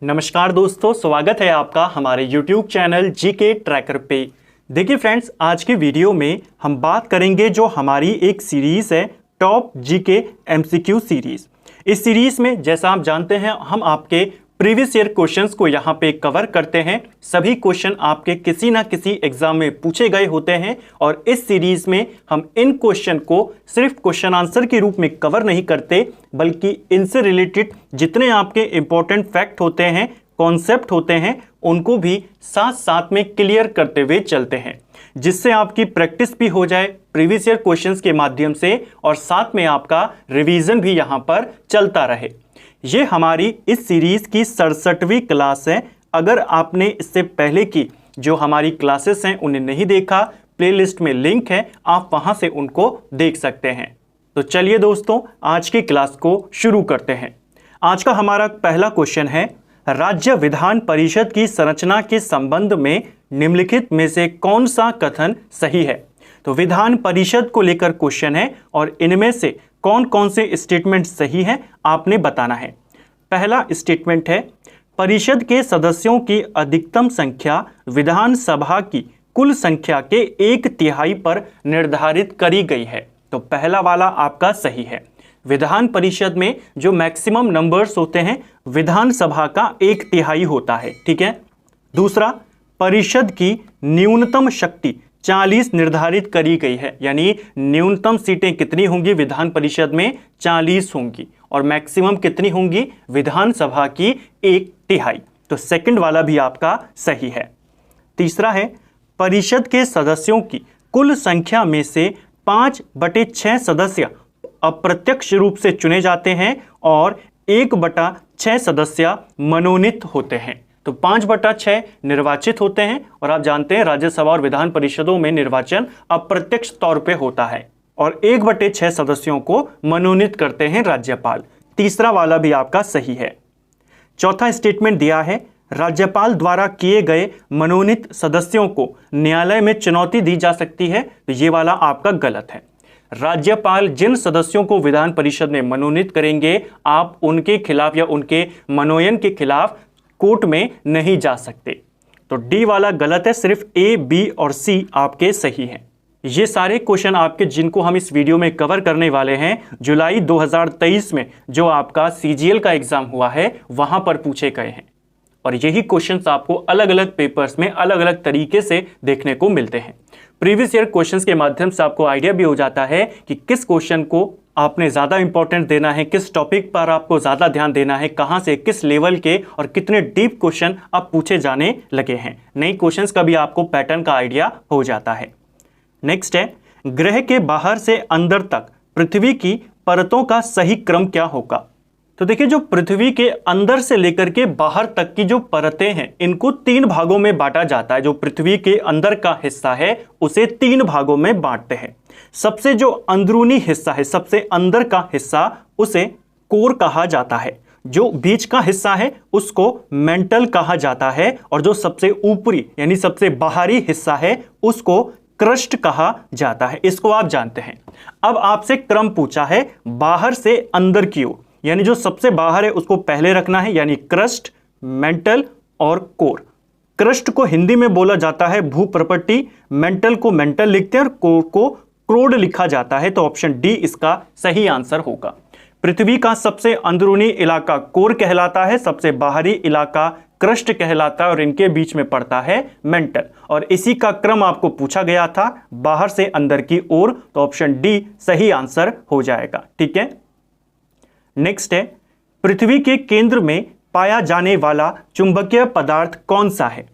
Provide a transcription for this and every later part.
नमस्कार दोस्तों, स्वागत है आपका हमारे YouTube चैनल जीके ट्रैकर पे। देखिए फ्रेंड्स, आज की वीडियो में हम बात करेंगे जो हमारी एक सीरीज़ है टॉप जीके एमसीक्यू सीरीज़। इस सीरीज़ में जैसा आप जानते हैं हम आपके प्रीवियस ईयर क्वेश्चंस को यहाँ पे कवर करते हैं। सभी क्वेश्चन आपके किसी ना किसी एग्जाम में पूछे गए होते हैं और इस सीरीज़ में हम इन क्वेश्चन को सिर्फ क्वेश्चन आंसर के रूप में कवर नहीं करते, बल्कि इनसे रिलेटेड जितने आपके इंपॉर्टेंट फैक्ट होते हैं, कॉन्सेप्ट होते हैं, उनको भी साथ साथ में क्लियर करते हुए चलते हैं, जिससे आपकी प्रैक्टिस भी हो जाए प्रीवियस ईयर क्वेश्चंस के माध्यम से और साथ में आपका रिवीजन भी यहाँ पर चलता रहे। ये हमारी इस सीरीज़ की 67वीं क्लास है। अगर आपने इससे पहले की जो हमारी क्लासेस हैं उन्हें नहीं देखा, प्लेलिस्ट में लिंक है, आप वहाँ से उनको देख सकते हैं। तो चलिए दोस्तों, आज की क्लास को शुरू करते हैं। आज का हमारा पहला क्वेश्चन है, राज्य विधान परिषद की संरचना के संबंध में निम्नलिखित में से कौन सा कथन सही है। तो विधान परिषद को लेकर क्वेश्चन है और इनमें से कौन कौन से स्टेटमेंट सही हैं आपने बताना है। पहला स्टेटमेंट है, परिषद के सदस्यों की अधिकतम संख्या विधानसभा की कुल संख्या के 1/3 पर निर्धारित करी गई है। तो पहला वाला आपका सही है। विधान परिषद में जो मैक्सिमम नंबर्स होते हैं विधानसभा का 1/3 होता है, ठीक है। दूसरा, परिषद की न्यूनतम शक्ति 40 निर्धारित करी गई है, यानी न्यूनतम सीटें कितनी होंगी विधान परिषद में, 40 होंगी, और मैक्सिमम कितनी होंगी विधानसभा की 1/3। तो सेकंड वाला भी आपका सही है। तीसरा है, परिषद के सदस्यों की कुल संख्या में से 5/6 सदस्य अप्रत्यक्ष रूप से चुने जाते हैं और 1/6 सदस्य मनोनीत होते हैं। तो 5/6 निर्वाचित होते हैं और आप जानते हैं राज्यसभा और विधान परिषदों में निर्वाचन अप्रत्यक्ष तौर पे होता है और 1/6 सदस्यों को मनोनीत करते हैं राज्यपाल। तीसरा वाला भी आपका सही है। चौथा स्टेटमेंट दिया है, राज्यपाल द्वारा किए गए मनोनीत सदस्यों को न्यायालय में चुनौती दी जा सकती है। तो ये वाला आपका गलत है। राज्यपाल जिन सदस्यों को विधान परिषद में मनोनीत करेंगे, आप उनके खिलाफ या उनके मनोनयन के खिलाफ कोर्ट में नहीं जा सकते। तो डी वाला गलत है, सिर्फ ए, बी और सी आपके सही हैं। ये सारे क्वेश्चन आपके जिनको हम इस वीडियो में कवर करने वाले हैं, जुलाई 2023 में जो आपका सीजीएल का एग्जाम हुआ है वहां पर पूछे गए हैं और यही क्वेश्चंस आपको अलग अलग पेपर्स में अलग अलग तरीके से देखने को मिलते हैं। प्रीवियस ईयर क्वेश्चंस के माध्यम से आपको आइडिया भी हो जाता है कि किस क्वेश्चन को आपने ज़्यादा इंपॉर्टेंट देना है, किस टॉपिक पर आपको ज़्यादा ध्यान देना है, कहाँ से किस लेवल के और कितने डीप क्वेश्चन अब पूछे जाने लगे हैं। नई क्वेश्चंस का भी आपको पैटर्न का आइडिया हो जाता है। नेक्स्ट है, ग्रह के बाहर से अंदर तक पृथ्वी की परतों का सही क्रम क्या होगा। तो देखिए, जो पृथ्वी के अंदर से लेकर के बाहर तक की जो परतें हैं, इनको 3 भागों में बांटा जाता है। जो पृथ्वी के अंदर का हिस्सा है उसे 3 भागों में बांटते हैं। सबसे जो अंदरूनी हिस्सा है, सबसे अंदर का हिस्सा, उसे कोर कहा जाता है। जो बीच का हिस्सा है उसको मेंटल कहा जाता है और जो सबसे ऊपरी यानी सबसे बाहरी हिस्सा है उसको क्रस्ट कहा जाता है। इसको आप जानते हैं। अब आपसे क्रम पूछा है बाहर से अंदर की ओर, यानी जो सबसे बाहर है उसको पहले रखना है, यानी क्रस्ट, मेंटल और कोर। क्रस्ट को हिंदी में बोला जाता है भूप्रपट्टी, मेंटल को मेंटल लिखते हैं और कोर को क्रोड लिखा जाता है। तो ऑप्शन डी इसका सही आंसर होगा। पृथ्वी का सबसे अंदरूनी इलाका कोर कहलाता है, सबसे बाहरी इलाका क्रस्ट कहलाता है और इनके बीच में पड़ता है मेंटल। और इसी का क्रम आपको पूछा गया था बाहर से अंदर की ओर, तो ऑप्शन डी सही आंसर हो जाएगा, ठीक है। नेक्स्ट है, पृथ्वी के केंद्र में पाया जाने वाला चुंबकीय पदार्थ कौन सा है।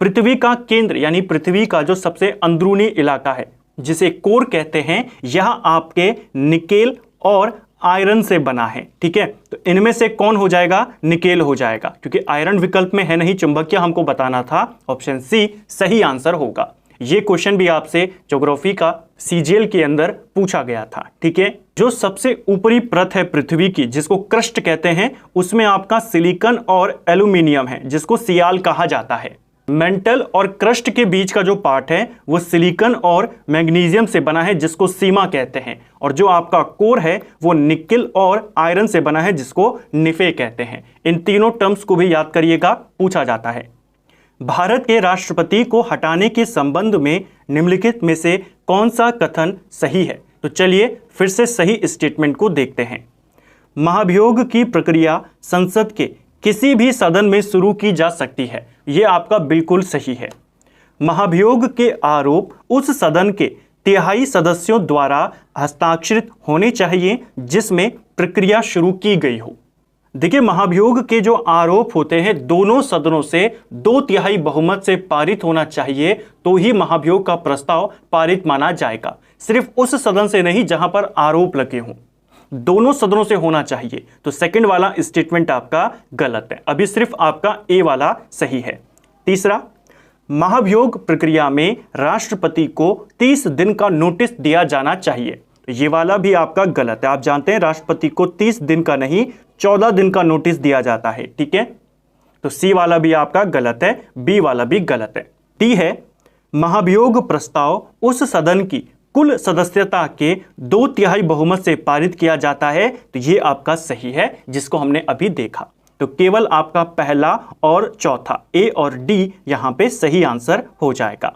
पृथ्वी का केंद्र यानी पृथ्वी का जो सबसे अंदरूनी इलाका है जिसे कोर कहते हैं, यह आपके निकेल और आयरन से बना है, ठीक है। तो इनमें से कौन हो जाएगा, निकेल हो जाएगा, क्योंकि आयरन विकल्प में है नहीं, चुंबकीय हमको बताना था। ऑप्शन सी सही आंसर होगा। ये क्वेश्चन भी आपसे ज्योग्राफी का सीजीएल के अंदर पूछा गया था, ठीक है। जो सबसे ऊपरी परत है पृथ्वी की जिसको क्रस्ट कहते हैं, उसमें आपका सिलिकॉन और एल्यूमिनियम है जिसको सियाल कहा जाता है। मेंटल और क्रस्ट के बीच का जो पार्ट है वो सिलिकॉन और मैग्नीशियम से बना है, जिसको सीमा कहते हैं। और जो आपका कोर है वो निकेल और आयरन से बना है, जिसको निफे कहते हैं। इन तीनों टर्म्स को भी याद करिएगा, पूछा जाता है। भारत के राष्ट्रपति को हटाने के संबंध में निम्नलिखित में से कौन सा कथन सही है? तो चलिए फिर से सही स्टेटमेंट को देखते हैं। महाभियोग की प्रक्रिया संसद के किसी भी सदन में शुरू की जा सकती है, यह आपका बिल्कुल सही है। महाभियोग के आरोप उस सदन के तिहाई सदस्यों द्वारा हस्ताक्षरित होने चाहिए जिसमें प्रक्रिया शुरू की गई हो। देखिए, महाभियोग के जो आरोप होते हैं दोनों सदनों से 2/3 बहुमत से पारित होना चाहिए, तो ही महाभियोग का प्रस्ताव पारित माना जाएगा। सिर्फ उस सदन से नहीं जहां पर आरोप लगे हों, दोनों सदनों से होना चाहिए। तो सेकंड वाला स्टेटमेंट आपका गलत है, अभी सिर्फ आपका ए वाला सही है। तीसरा, महाभियोग प्रक्रिया में राष्ट्रपति को 30 दिन का नोटिस दिया जाना चाहिए, ये वाला भी आपका गलत है। आप जानते हैं राष्ट्रपति को 30 दिन का नहीं 14 दिन का नोटिस दिया जाता है, ठीक है। तो सी वाला भी आपका गलत है, बी वाला भी गलत है। डी है, महाभियोग प्रस्ताव उस सदन की कुल सदस्यता के 2/3 बहुमत से पारित किया जाता है, तो ये आपका सही है, जिसको हमने अभी देखा। तो केवल आपका पहला और चौथा ए और डी यहां पे सही आंसर हो जाएगा।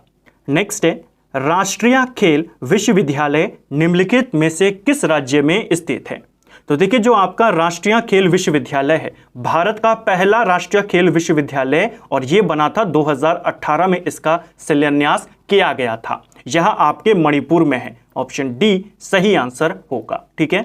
नेक्स्ट है, राष्ट्रीय खेल विश्वविद्यालय निम्नलिखित में से किस राज्य में स्थित है? तो देखिए, जो आपका राष्ट्रीय खेल विश्वविद्यालय है भारत का पहला राष्ट्रीय खेल विश्वविद्यालय, और यह बना था 2018 में, इसका शिलान्यास किया गया था। यह आपके मणिपुर में है। ऑप्शन डी सही आंसर होगा, ठीक है।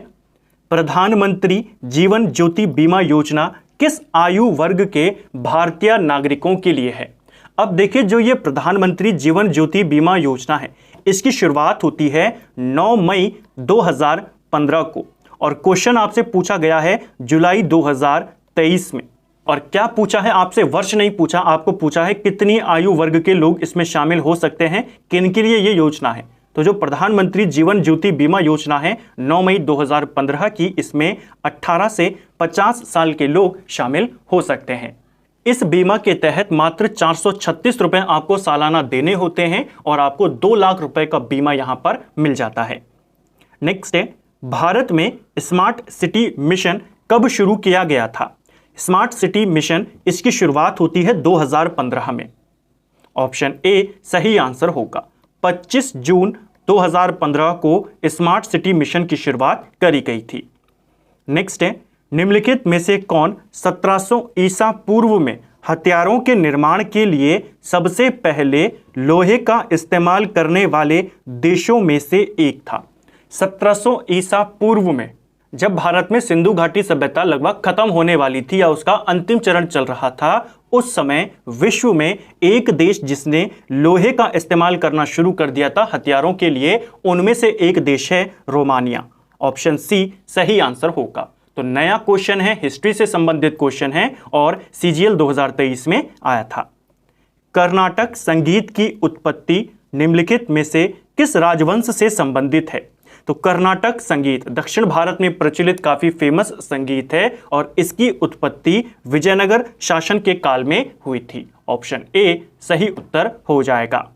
प्रधानमंत्री जीवन ज्योति बीमा योजना किस आयु वर्ग के भारतीय नागरिकों के लिए है? अब देखिए, जो ये प्रधानमंत्री जीवन ज्योति बीमा योजना है, इसकी शुरुआत होती है 9 मई 2015 को, और क्वेश्चन आपसे पूछा गया है जुलाई 2023 में। और क्या पूछा है आपसे? वर्ष नहीं पूछा, आपको पूछा है कितनी आयु वर्ग के लोग इसमें शामिल हो सकते हैं, किनके लिए ये योजना है। तो जो प्रधानमंत्री जीवन ज्योति बीमा योजना है 9 मई 2015 की, इसमें 18 से 50 साल के लोग शामिल हो सकते हैं। इस बीमा के तहत मात्र 436 रुपए आपको सालाना देने होते हैं, और आपको 2 लाख रुपए का बीमा यहां पर मिल जाता है। नेक्स्ट है, भारत में स्मार्ट सिटी मिशन कब शुरू किया गया था? स्मार्ट सिटी मिशन, इसकी शुरुआत होती है 2015 में। ऑप्शन ए सही आंसर होगा। 25 जून 2015 को स्मार्ट सिटी मिशन की शुरुआत करी गई थी। नेक्स्ट है, निम्नलिखित में से कौन 1700 ईसा पूर्व में हथियारों के निर्माण के लिए सबसे पहले लोहे का इस्तेमाल करने वाले देशों में से एक था? 1700 ईसा पूर्व में, जब भारत में सिंधु घाटी सभ्यता लगभग खत्म होने वाली थी या उसका अंतिम चरण चल रहा था, उस समय विश्व में एक देश जिसने लोहे का इस्तेमाल करना शुरू कर दिया था हथियारों के लिए, उनमें से एक देश है रोमानिया। ऑप्शन सी सही आंसर होगा। तो नया क्वेश्चन है, हिस्ट्री से संबंधित क्वेश्चन है, और सीजीएल 2023 में आया था। कर्नाटक संगीत की उत्पत्ति निम्नलिखित में से किस राजवंश से संबंधित है? तो कर्नाटक संगीत दक्षिण भारत में प्रचलित काफी फेमस संगीत है, और इसकी उत्पत्ति विजयनगर शासन के काल में हुई थी। ऑप्शन ए सही उत्तर हो जाएगा।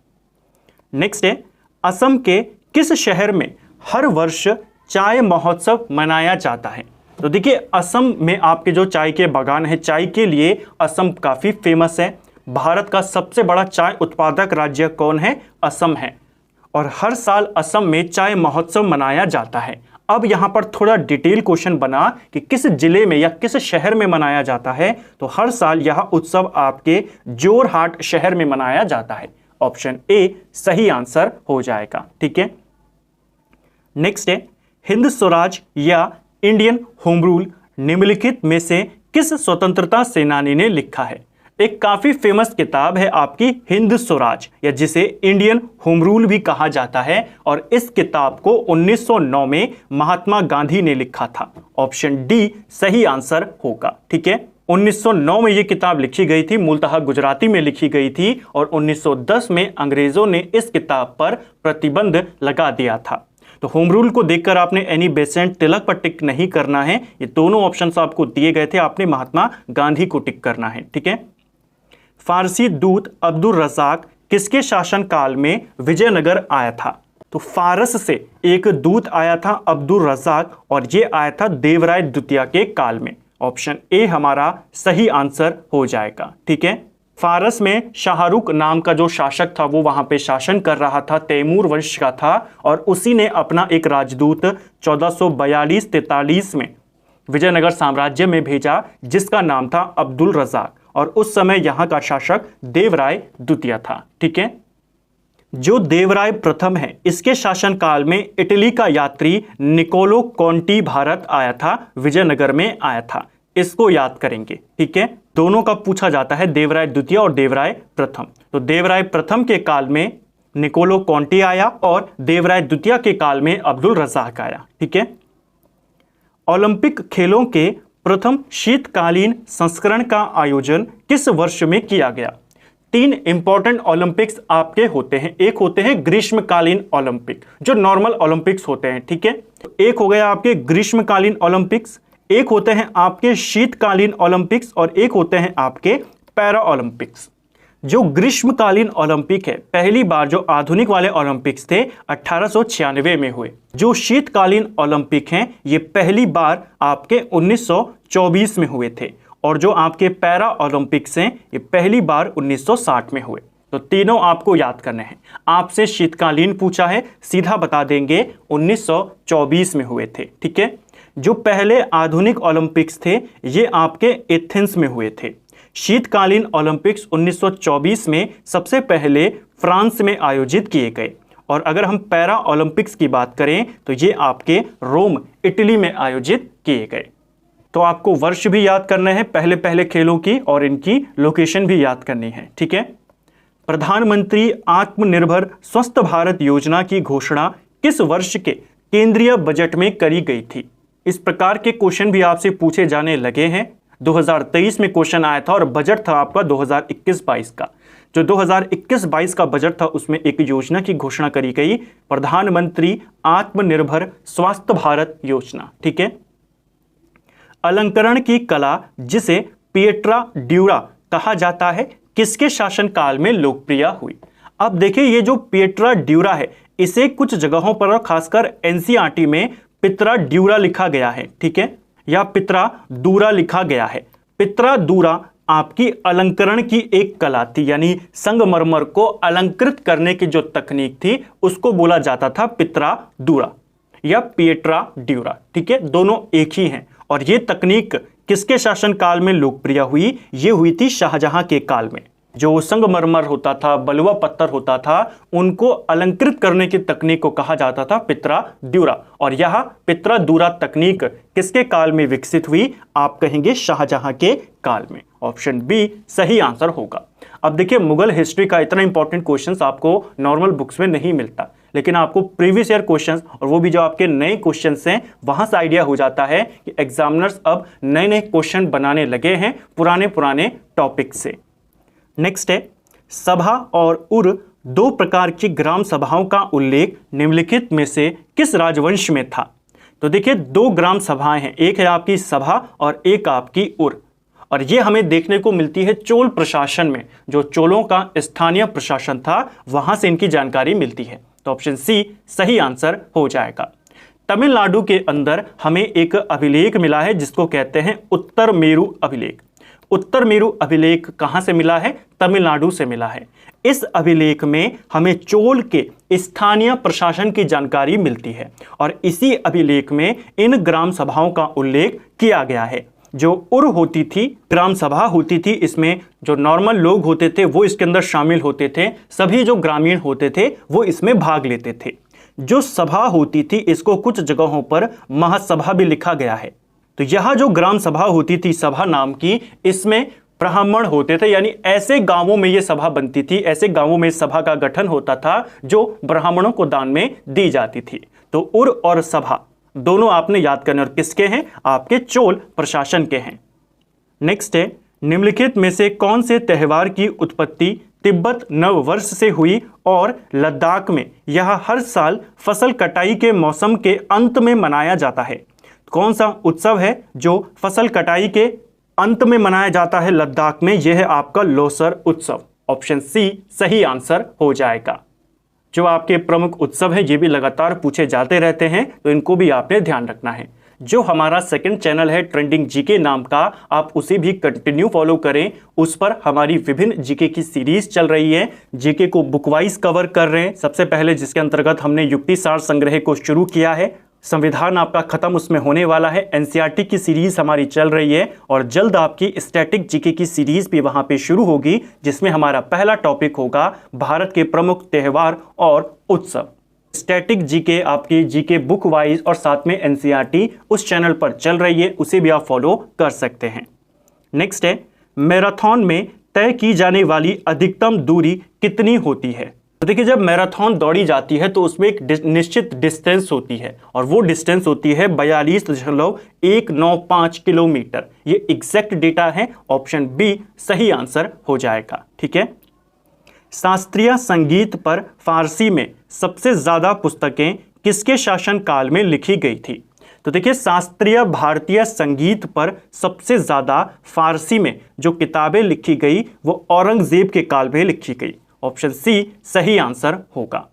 नेक्स्ट है, असम के किस शहर में हर वर्ष चाय महोत्सव मनाया जाता है? तो देखिए, असम में आपके जो चाय के बागान है, चाय के लिए असम काफी फेमस है। भारत का सबसे बड़ा चाय उत्पादक राज्य कौन है? असम है। और हर साल असम में चाय महोत्सव मनाया जाता है। अब यहाँ पर थोड़ा डिटेल क्वेश्चन बना कि किस जिले में या किस शहर में मनाया जाता है। तो हर साल यह उत्सव आपके जोरहाट शहर में मनाया जाता है। ऑप्शन ए सही आंसर हो जाएगा, ठीक है। नेक्स्ट है, हिंद स्वराज या इंडियन होम रूल निम्नलिखित में से किस स्वतंत्रता सेनानी ने लिखा है? एक काफी फेमस किताब है आपकी हिंद स्वराज, या जिसे इंडियन होम रूल भी कहा जाता है, और इस किताब को 1909 में महात्मा गांधी ने लिखा था। ऑप्शन डी सही आंसर होगा, ठीक है। 1909 में यह किताब लिखी गई थी, मूलतः गुजराती में लिखी गई थी, और 1910 में अंग्रेजों ने इस किताब पर प्रतिबंध लगा दिया था। तो होम रूल को देखकर आपने एनी बेसेंट तिलक पर टिक नहीं करना है, ये दोनों ऑप्शंस आपको दिए गए थे, आपने महात्मा गांधी को टिक करना है, ठीक है। फारसी दूत अब्दुल रज़ाक किसके शासनकाल में विजयनगर आया था? तो फारस से एक दूत आया था अब्दुल रज़ाक और ये आया था देवराय द्वितीय के काल में। ऑप्शन ए हमारा सही आंसर हो जाएगा। ठीक है, फारस में शाहरुख नाम का जो शासक था वो वहां पे शासन कर रहा था, तैमूर वंश का था और उसी ने अपना एक राजदूत 1442-43 में विजयनगर साम्राज्य में भेजा जिसका नाम था अब्दुल रज़ाक और उस समय यहाँ का शासक देवराय द्वितीय था। ठीक है, जो देवराय प्रथम है इसके शासनकाल में इटली का यात्री निकोलो कॉन्टी भारत आया था, विजयनगर में आया था। इसको याद करेंगे। ठीक है, दोनों का पूछा जाता है, देवराय द्वितीय और देवराय प्रथम। तो देवराय प्रथम के काल में निकोलो कॉन्टी आया और देवराय द्वितीय के काल में अब्दुल रज़ाक आया। ठीक है, ओलंपिक खेलों के प्रथम शीतकालीन संस्करण का आयोजन किस वर्ष में किया गया? 3 इंपॉर्टेंट ओलंपिक्स आपके होते हैं। एक होते हैं ग्रीष्मकालीन ओलंपिक जो नॉर्मल ओलंपिक्स होते हैं। ठीक है, एक हो गया आपके ग्रीष्मकालीन ओलंपिक्स, एक होते हैं आपके शीतकालीन ओलंपिक्स और एक होते हैं आपके पैरा ओलंपिक्स। जो ग्रीष्मकालीन ओलंपिक है पहली बार जो आधुनिक वाले ओलंपिक्स थे 1896 में हुए। जो शीतकालीन ओलंपिक हैं ये पहली बार आपके 1924 में हुए थे और जो आपके पैरा ओलंपिक्स हैं ये पहली बार 1960 में हुए। तो तीनों आपको याद करने हैं। आपसे शीतकालीन पूछा है, सीधा बता देंगे 1924 में हुए थे। ठीक है, जो पहले आधुनिक ओलंपिक्स थे ये आपके एथेंस में हुए थे। शीतकालीन ओलंपिक्स 1924 में सबसे पहले फ्रांस में आयोजित किए गए और अगर हम पैरा ओलंपिक्स की बात करें तो ये आपके रोम इटली में आयोजित किए गए। तो आपको वर्ष भी याद करने हैं पहले पहले खेलों की और इनकी लोकेशन भी याद करनी है। ठीक है, प्रधानमंत्री आत्मनिर्भर स्वस्थ भारत योजना की घोषणा किस वर्ष के केंद्रीय बजट में करी गई थी? इस प्रकार के क्वेश्चन भी आपसे पूछे जाने लगे हैं। 2023 में क्वेश्चन आया था और बजट था आपका 2021-22 का। जो 2021-22 का बजट था उसमें एक योजना की घोषणा करी गई, प्रधानमंत्री आत्मनिर्भर स्वास्थ्य भारत योजना। ठीक है, अलंकरण की कला जिसे पिएट्रा ड्यूरा कहा जाता है किसके शासनकाल में लोकप्रिय हुई? अब देखिए ये जो पिएट्रा ड्यूरा है इसे कुछ जगहों पर खासकर एनसीईआरटी में पित्रा ड्यूरा लिखा गया है। ठीक है, या पित्रा दूरा लिखा गया है। पित्रा दूरा आपकी अलंकरण की एक कला थी, यानी संगमरमर को अलंकृत करने की जो तकनीक थी उसको बोला जाता था पित्रा दूरा या पिएट्रा ड्यूरा। ठीक है, दोनों एक ही हैं और ये तकनीक किसके शासनकाल में लोकप्रिय हुई? ये हुई थी शाहजहां के काल में। जो संगमरमर होता था, बलुआ पत्थर होता था, उनको अलंकृत करने की तकनीक को कहा जाता था पित्रा ड्यूरा और यह पित्रा दूरा तकनीक किसके काल में विकसित हुई? आप कहेंगे शाहजहां के काल में। ऑप्शन बी सही आंसर होगा। अब देखिए मुगल हिस्ट्री का इतना इंपॉर्टेंट क्वेश्चंस आपको नॉर्मल बुक्स में नहीं मिलता, लेकिन आपको प्रीवियस ईयर क्वेश्चंस और वो भी जो आपके नए क्वेश्चंस हैं वहां से आइडिया हो जाता है कि एग्जामिनर्स अब नए नए क्वेश्चन बनाने लगे हैं पुराने टॉपिक से। नेक्स्ट है, सभा और उर 2 प्रकार की ग्राम सभाओं का उल्लेख निम्नलिखित में से किस राजवंश में था? तो देखिए 2 ग्राम सभाएं हैं, एक है आपकी सभा और एक आपकी उर, और ये हमें देखने को मिलती है चोल प्रशासन में। जो चोलों का स्थानीय प्रशासन था वहां से इनकी जानकारी मिलती है। तो ऑप्शन सी सही आंसर हो जाएगा। तमिलनाडु के अंदर हमें एक अभिलेख मिला है जिसको कहते हैं उत्तर मेरु अभिलेख। उत्तर मेरु अभिलेख कहां से मिला है? तमिलनाडु से मिला है। इस अभिलेख में हमें चोल के स्थानीय प्रशासन की जानकारी मिलती है और इसी अभिलेख में इन ग्राम सभाओं का उल्लेख किया गया है। जो उर होती थी, ग्राम सभा होती थी, इसमें जो नॉर्मल लोग होते थे वो इसके अंदर शामिल होते थे, सभी जो ग्रामीण होते थे वो इसमें भाग लेते थे। जो सभा होती थी इसको कुछ जगहों पर महासभा भी लिखा गया है। तो यह जो ग्राम सभा होती थी सभा नाम की, इसमें ब्राह्मण होते थे, यानी ऐसे गांवों में ये सभा बनती थी, ऐसे गांवों में सभा का गठन होता था जो ब्राह्मणों को दान में दी जाती थी। तो उर और सभा दोनों आपने याद करने, और किसके हैं? आपके चोल प्रशासन के हैं। नेक्स्ट है, निम्नलिखित में से कौन से त्योहार की उत्पत्ति तिब्बत नव वर्ष से हुई और लद्दाख में यह हर साल फसल कटाई के मौसम के अंत में मनाया जाता है? कौन सा उत्सव है जो फसल कटाई के अंत में मनाया जाता है लद्दाख में, यह है आपका लोसर उत्सव। ऑप्शन सी सही आंसर हो जाएगा। जो आपके प्रमुख उत्सव हैं ये भी लगातार पूछे जाते रहते हैं, तो इनको भी आपने ध्यान रखना है। जो हमारा सेकंड चैनल है ट्रेंडिंग जीके नाम का, आप उसे भी कंटिन्यू फॉलो करें। उस पर हमारी विभिन्न जीके की सीरीज चल रही है। जीके को बुक वाइज कवर कर रहे हैं। सबसे पहले जिसके अंतर्गत हमने युक्ति सार संग्रह को शुरू किया है, संविधान आपका खत्म उसमें होने वाला है। एनसीईआरटी की सीरीज हमारी चल रही है और जल्द आपकी स्टैटिक जीके की सीरीज भी वहां पे शुरू होगी, जिसमें हमारा पहला टॉपिक होगा भारत के प्रमुख त्योहार और उत्सव। स्टैटिक जीके आपकी जीके बुक वाइज और साथ में एनसीईआरटी उस चैनल पर चल रही है, उसे भी आप फॉलो कर सकते हैं। नेक्स्ट है, मैराथन में तय की जाने वाली अधिकतम दूरी कितनी होती है? तो देखिए, जब मैराथन दौड़ी जाती है तो उसमें एक निश्चित डिस्टेंस होती है और वो डिस्टेंस होती है 42.195 किलोमीटर। ये एग्जैक्ट डेटा है। ऑप्शन बी सही आंसर हो जाएगा। ठीक है। शास्त्रीय संगीत पर फारसी में सबसे ज्यादा पुस्तकें किसके शासनकाल में लिखी गई थी? तो देखिए, शास्त्रीय भारतीय संगीत पर सबसे ज्यादा फारसी में जो किताबें लिखी गई वो औरंगजेब के काल में लिखी गई। ऑप्शन सी सही आंसर होगा।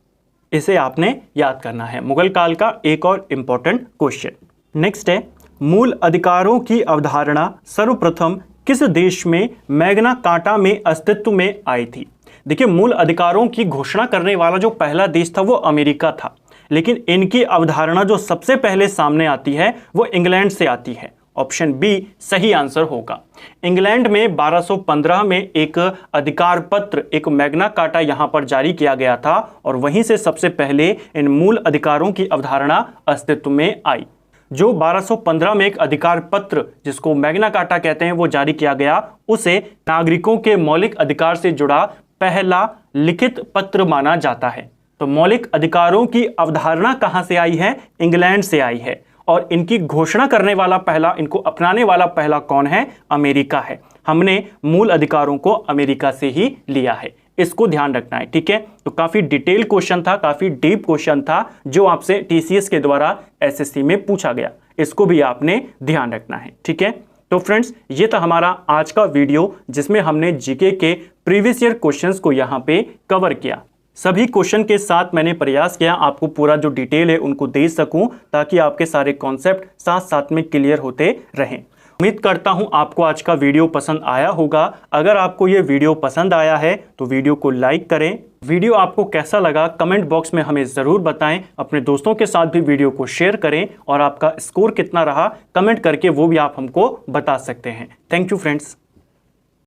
इसे आपने याद करना है। मुगल काल का एक और इंपॉर्टेंट क्वेश्चन। नेक्स्ट है, मूल अधिकारों की अवधारणा सर्वप्रथम किस देश में मैग्ना कार्टा में अस्तित्व में आई थी? देखिए, मूल अधिकारों की घोषणा करने वाला जो पहला देश था वो अमेरिका था, लेकिन इनकी अवधारणा जो सबसे पहले सामने आती है वो इंग्लैंड से आती है। ऑप्शन बी सही आंसर होगा। इंग्लैंड में 1215 में एक अधिकार पत्र, एक मैग्ना कार्टा यहां पर जारी किया गया था और वहीं से सबसे पहले इन मूल अधिकारों की अवधारणा अस्तित्व में आई। जो 1215 में एक अधिकार पत्र, जिसको मैग्ना कार्टा कहते हैं, वो जारी किया गया, उसे नागरिकों के मौलिक अधिकार से जुड़ा पहला लिखित पत्र माना जाता है। तो मौलिक अधिकारों की अवधारणा कहां से आई है? इंग्लैंड से आई है। और इनकी घोषणा करने वाला पहला, इनको अपनाने वाला पहला कौन है? अमेरिका है। हमने मूल अधिकारों को अमेरिका से ही लिया है, इसको ध्यान रखना है। ठीक है। तो काफी डिटेल क्वेश्चन था, काफी डीप क्वेश्चन था, जो आपसे टीसीएस के द्वारा एसएससी में पूछा गया। इसको भी आपने ध्यान रखना है। ठीक है। तो फ्रेंड्स, ये था हमारा आज का वीडियो, जिसमें हमने जीके के प्रीवियस ईयर क्वेश्चंस को यहाँ पे कवर किया। सभी क्वेश्चन के साथ मैंने प्रयास किया आपको पूरा जो डिटेल है उनको दे सकूं, ताकि आपके सारे कॉन्सेप्ट साथ साथ में क्लियर होते रहें। उम्मीद करता हूं आपको आज का वीडियो पसंद आया होगा। अगर आपको ये वीडियो पसंद आया है तो वीडियो को लाइक करें। वीडियो आपको कैसा लगा कमेंट बॉक्स में हमें ज़रूर बताएं। अपने दोस्तों के साथ भी वीडियो को शेयर करें और आपका स्कोर कितना रहा कमेंट करके वो भी आप हमको बता सकते हैं। Thank you friends.